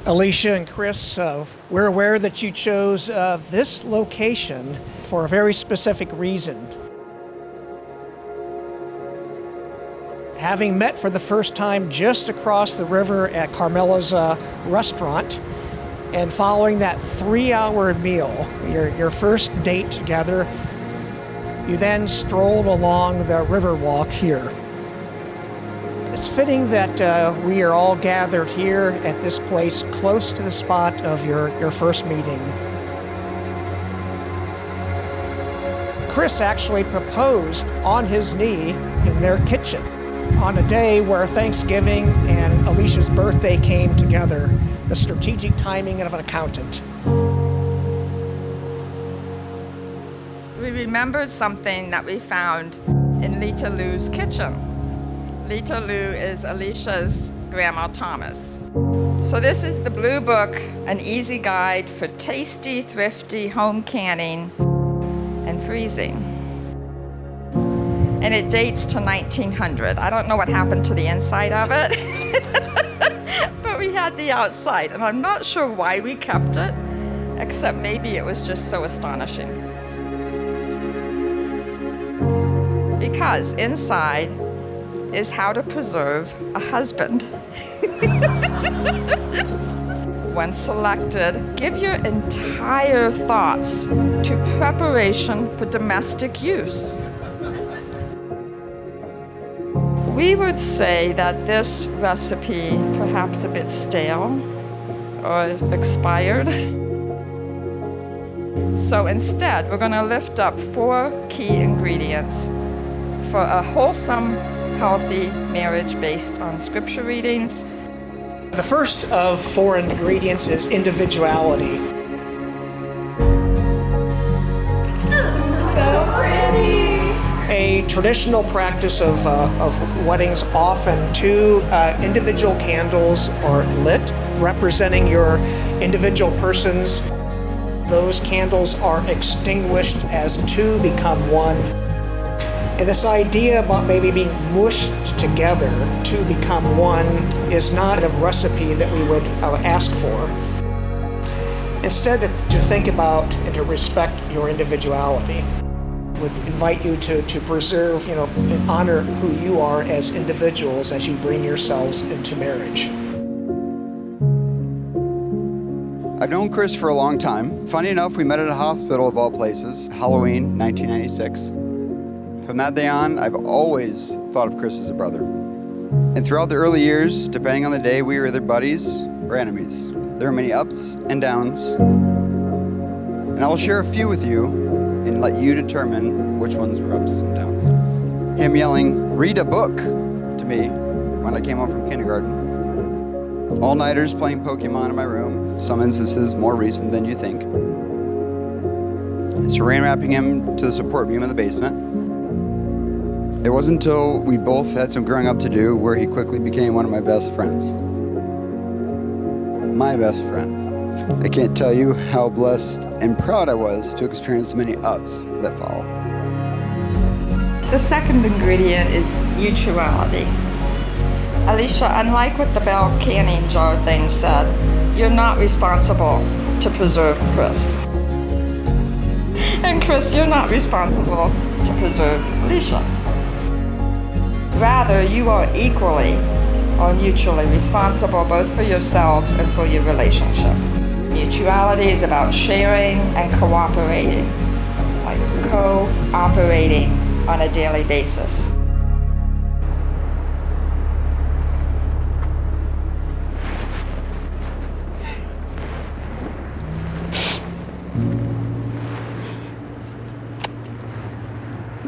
Alicia and Chris, we're aware that you chose this location for a very specific reason. Having met for the first time just across the river at Carmela's restaurant, and following that 3-hour meal, your first date together, you then strolled along the river walk here. It's fitting that we are all gathered here at this place close to the spot of your first meeting. Chris actually proposed on his knee in their kitchen on a day where Thanksgiving and Alicia's birthday came together, the strategic timing of an accountant. We remembered something that we found in Lita Lou's kitchen. Lita Lou is Alicia's Grandma Thomas. So this is the Blue Book, an easy guide for tasty, thrifty home canning and freezing. And it dates to 1900. I don't know what happened to the inside of it, but we had the outside, and I'm not sure why we kept it, except maybe it was just so astonishing. Because inside is how to preserve a husband. Once selected, give your entire thoughts to preparation for domestic use. We would say that this recipe, perhaps a bit stale or expired. So instead, we're going to lift up 4 key ingredients for a wholesome, healthy marriage based on scripture reading. The first of 4 ingredients is individuality. So pretty! A traditional practice of weddings, often 2 individual candles are lit, representing your individual persons. Those candles are extinguished as 2 become 1. And this idea about maybe being mushed together to become 1 is not a recipe that we would ask for. Instead, to think about and to respect your individuality. Would invite you to preserve, and honor who you are as individuals as you bring yourselves into marriage. I've known Chris for a long time. Funny enough, we met at a hospital of all places, Halloween, 1996. From that day on, I've always thought of Chris as a brother. And throughout the early years, depending on the day, we were either buddies or enemies. There were many ups and downs. And I will share a few with you and let you determine which ones were ups and downs. Him yelling, "Read a book," to me when I came home from kindergarten. All-nighters playing Pokemon in my room, some instances more recent than you think. Saran wrapping him to the support beam in the basement. It wasn't until we both had some growing up to do where he quickly became one of my best friends. My best friend. I can't tell you how blessed and proud I was to experience many ups that followed. The second ingredient is mutuality. Alicia, unlike what the Bell canning jar thing said, you're not responsible to preserve Chris. And Chris, you're not responsible to preserve Alicia. Rather, you are equally or mutually responsible both for yourselves and for your relationship. Mutuality is about sharing and cooperating, like co-operating on a daily basis.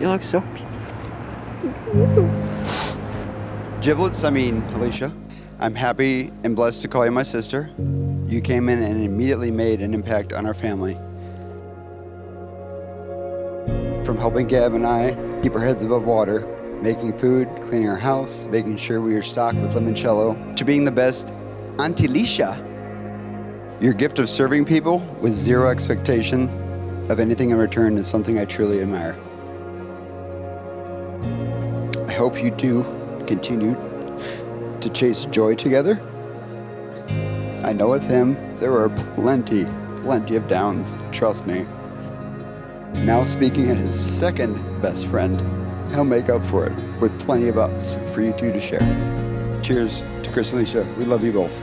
You look so Giblets, Alicia, I'm happy and blessed to call you my sister. You came in and immediately made an impact on our family. From helping Gab and I keep our heads above water, making food, cleaning our house, making sure we are stocked with limoncello, to being the best Auntie Alicia. Your gift of serving people with zero expectation of anything in return is something I truly admire. I hope you do continue to chase joy together. I know with him, there were plenty of downs, trust me. Now speaking at his second best friend, he'll make up for it with plenty of ups for you two to share. Cheers to Chris and Alicia. We love you both.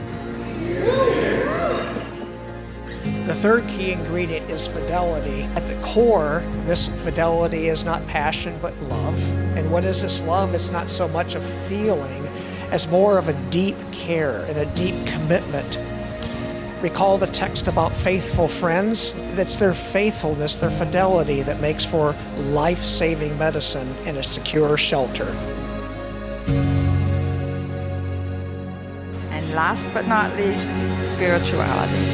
The third key ingredient is fidelity. At the core, this fidelity is not passion, but love. And what is this love? It's not so much a feeling as more of a deep care and a deep commitment. Recall the text about faithful friends? It's their faithfulness, their fidelity that makes for life-saving medicine and a secure shelter. And last but not least, spirituality.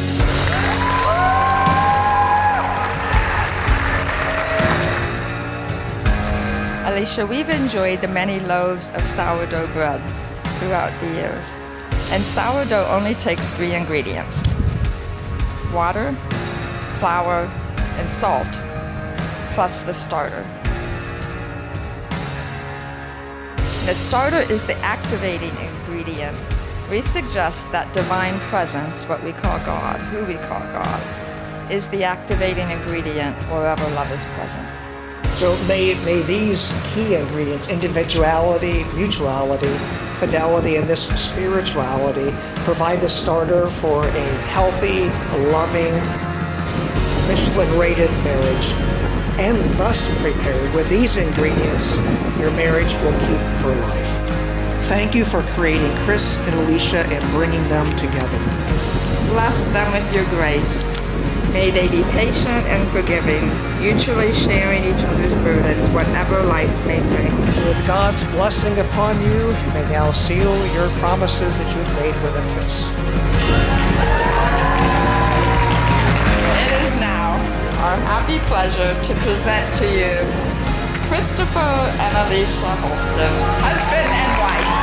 Alicia, we've enjoyed the many loaves of sourdough bread throughout the years. And sourdough only takes 3 ingredients: water, flour, and salt, plus the starter. The starter is the activating ingredient. We suggest that divine presence, what we call God, who we call God, is the activating ingredient wherever love is present. So may these key ingredients, individuality, mutuality, fidelity, and this spirituality, provide the starter for a healthy, loving, Michelin-rated marriage. And thus prepared with these ingredients, your marriage will keep for life. Thank you for creating Chris and Alicia and bringing them together. Bless them with your grace. May they be patient and forgiving, mutually sharing each other's burdens, whatever life may bring. With God's blessing upon you, you may now seal your promises that you've made with a kiss. It is now our happy pleasure to present to you Christopher and Alicia Holston, husband and wife.